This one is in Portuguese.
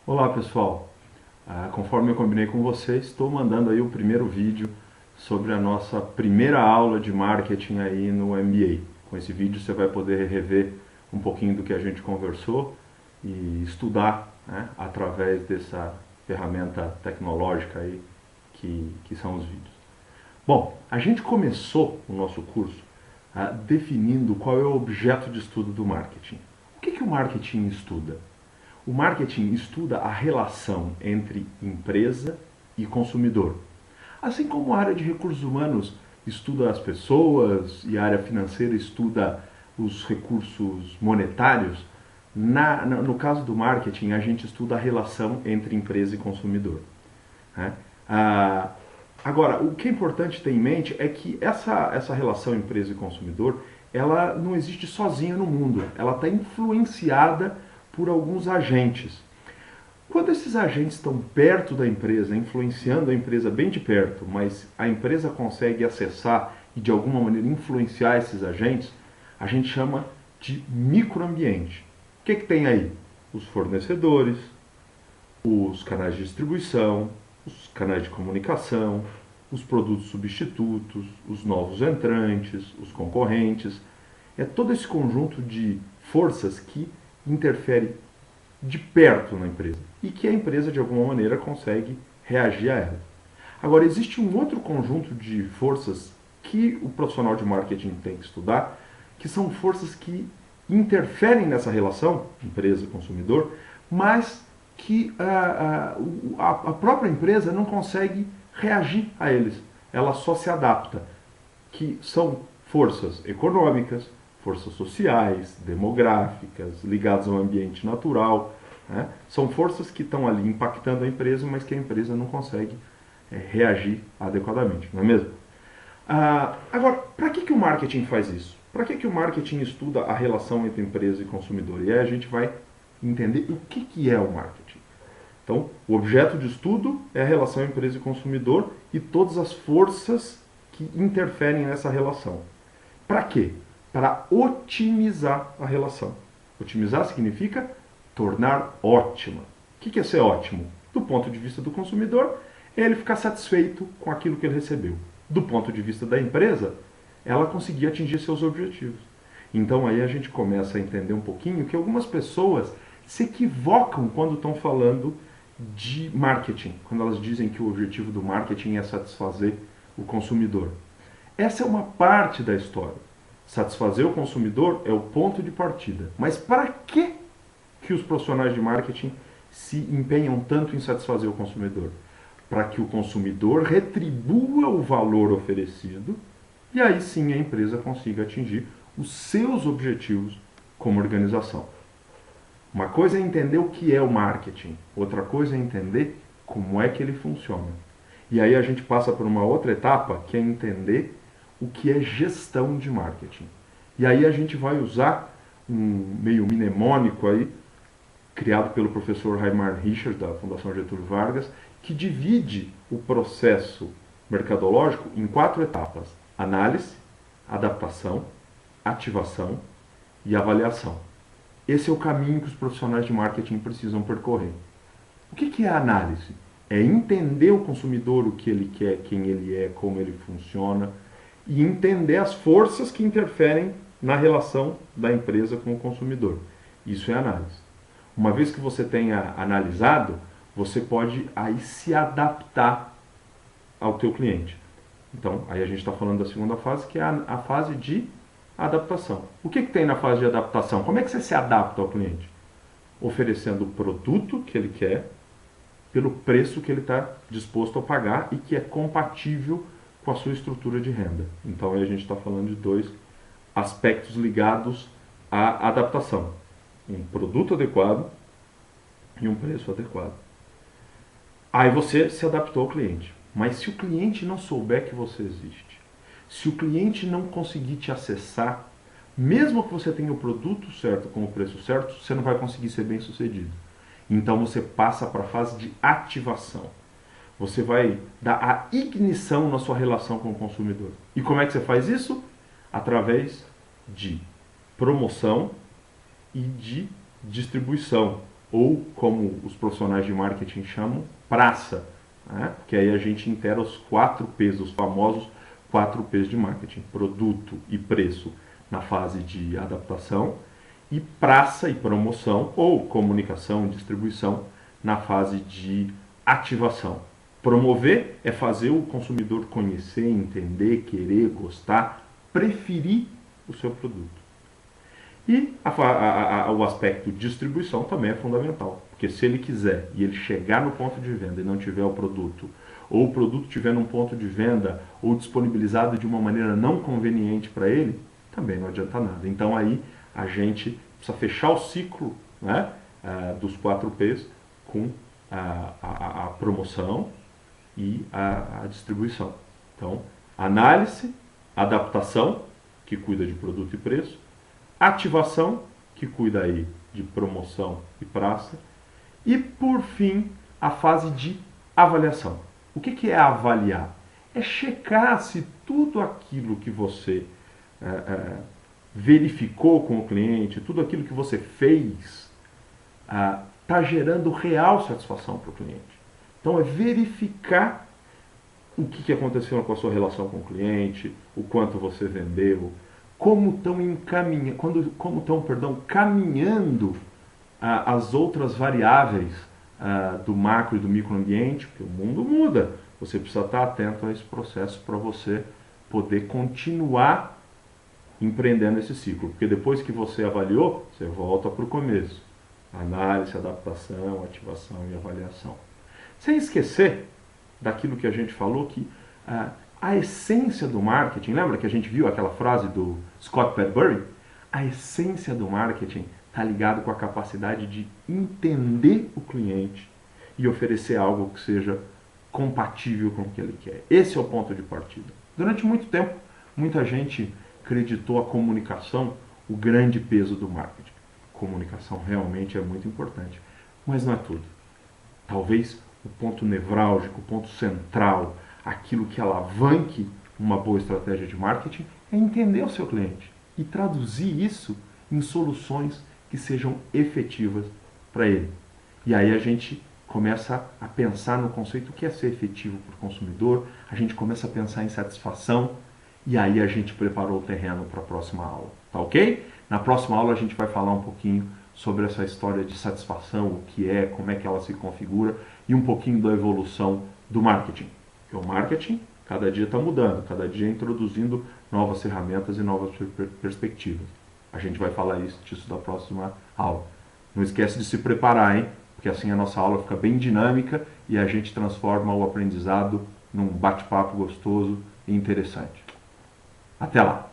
Olá pessoal, conforme eu combinei com vocês, estou mandando aí o primeiro vídeo sobre a nossa primeira aula de marketing aí no MBA. Com esse vídeo você vai poder rever um pouquinho do que a gente conversou e estudar, né, através dessa ferramenta tecnológica aí que são os vídeos. Bom, a gente começou o nosso curso definindo qual é o objeto de estudo do marketing. O que o marketing estuda? O marketing estuda a relação entre empresa e consumidor. Assim como a área de recursos humanos estuda as pessoas e a área financeira estuda os recursos monetários, no caso do marketing a gente estuda a relação entre empresa e consumidor. Né? Agora, o que é importante ter em mente é que essa relação empresa e consumidor, ela não existe sozinha no mundo, ela está influenciada por alguns agentes. Quando esses agentes estão perto da empresa, influenciando a empresa bem de perto, mas a empresa consegue acessar e de alguma maneira influenciar esses agentes, a gente chama de microambiente. O que tem aí? Os fornecedores, os canais de distribuição, os canais de comunicação, os produtos substitutos, os novos entrantes, os concorrentes. É todo esse conjunto de forças que interfere de perto na empresa e que a empresa de alguma maneira consegue reagir a ela. Agora, existe um outro conjunto de forças que o profissional de marketing tem que estudar, que são forças que interferem nessa relação empresa-consumidor, mas que a própria empresa não consegue reagir a eles. Ela só se adapta, que são forças econômicas, forças sociais, demográficas, ligadas ao ambiente natural. Né? São forças que estão ali impactando a empresa, mas que a empresa não consegue reagir adequadamente, não é mesmo? Agora, para que o marketing faz isso? Para que o marketing estuda a relação entre empresa e consumidor? E aí a gente vai entender o que é o marketing. Então, o objeto de estudo é a relação empresa e consumidor e todas as forças que interferem nessa relação. Para quê? Para otimizar a relação. Otimizar significa tornar ótima. O que é ser ótimo? Do ponto de vista do consumidor, é ele ficar satisfeito com aquilo que ele recebeu. Do ponto de vista da empresa, ela conseguir atingir seus objetivos. Então aí a gente começa a entender um pouquinho que algumas pessoas se equivocam quando estão falando de marketing, quando elas dizem que o objetivo do marketing é satisfazer o consumidor. Essa é uma parte da história. Satisfazer o consumidor é o ponto de partida. Mas para que os profissionais de marketing se empenham tanto em satisfazer o consumidor? Para que o consumidor retribua o valor oferecido e aí sim a empresa consiga atingir os seus objetivos como organização. Uma coisa é entender o que é o marketing, outra coisa é entender como é que ele funciona. E aí a gente passa por uma outra etapa, que é entender o que é gestão de marketing. E aí a gente vai usar um meio mnemônico aí, criado pelo professor Raymar Richard, da Fundação Getúlio Vargas, que divide o processo mercadológico em 4 etapas: análise, adaptação, ativação e avaliação. Esse é o caminho que os profissionais de marketing precisam percorrer. O que é a análise? É entender o consumidor, o que ele quer, quem ele é, como ele funciona, e entender as forças que interferem na relação da empresa com o consumidor. Isso é análise. Uma vez que você tenha analisado, você pode aí se adaptar ao teu cliente. Então, aí a gente está falando da segunda fase, que é a fase de adaptação. O que tem na fase de adaptação? Como é que você se adapta ao cliente? Oferecendo o produto que ele quer, pelo preço que ele está disposto a pagar e que é compatível com a sua estrutura de renda. Então aí a gente está falando de 2 aspectos ligados à adaptação: um produto adequado e um preço adequado. Aí você se adaptou ao cliente. Mas se o cliente não souber que você existe, se o cliente não conseguir te acessar, mesmo que você tenha o produto certo com o preço certo, você não vai conseguir ser bem sucedido. Então você passa para a fase de ativação. Você vai dar a ignição na sua relação com o consumidor. E como é que você faz isso? Através de promoção e de distribuição. ou como os profissionais de marketing chamam, praça, né? Que aí a gente inteira os 4 P's, os famosos 4 P's de marketing: produto e preço na fase de adaptação, e praça e promoção, ou comunicação e distribuição, na fase de ativação. Promover é fazer o consumidor conhecer, entender, querer, gostar, preferir o seu produto. E o aspecto distribuição também é fundamental, porque se ele quiser e ele chegar no ponto de venda e não tiver o produto, ou o produto estiver num ponto de venda ou disponibilizado de uma maneira não conveniente para ele, também não adianta nada. Então aí a gente precisa fechar o ciclo, né, dos 4 P's com a promoção e a distribuição. Então, análise, adaptação, que cuida de produto e preço, ativação, que cuida aí de promoção e praça, e por fim a fase de avaliação. O que é avaliar? É checar se tudo aquilo que você verificou com o cliente, tudo aquilo que você fez, está gerando real satisfação para o cliente. Então é verificar o que aconteceu com a sua relação com o cliente, o quanto você vendeu, como estão caminhando as outras variáveis do macro e do microambiente, porque o mundo muda. Você precisa estar atento a esse processo para você poder continuar empreendendo esse ciclo. Porque depois que você avaliou, você volta para o começo. Análise, adaptação, ativação e avaliação. Sem esquecer daquilo que a gente falou, que a essência do marketing, lembra que a gente viu aquela frase do Scott Pedbury? A essência do marketing está ligado com a capacidade de entender o cliente e oferecer algo que seja compatível com o que ele quer. Esse é o ponto de partida. Durante muito tempo, muita gente acreditou a comunicação o grande peso do marketing. Comunicação realmente é muito importante, mas não é tudo. Talvez o ponto nevrálgico, o ponto central, aquilo que alavanque uma boa estratégia de marketing é entender o seu cliente e traduzir isso em soluções que sejam efetivas para ele. E aí a gente começa a pensar no conceito que é ser efetivo para o consumidor, a gente começa a pensar em satisfação e aí a gente preparou o terreno para a próxima aula, tá ok? Na próxima aula a gente vai falar um pouquinho sobre essa história de satisfação, o que é, como é que ela se configura e um pouquinho da evolução do marketing. Porque o marketing cada dia está mudando, cada dia introduzindo novas ferramentas e novas perspectivas. A gente vai falar disso da próxima aula. Não esquece de se preparar, hein? Porque assim a nossa aula fica bem dinâmica e a gente transforma o aprendizado num bate-papo gostoso e interessante. Até lá!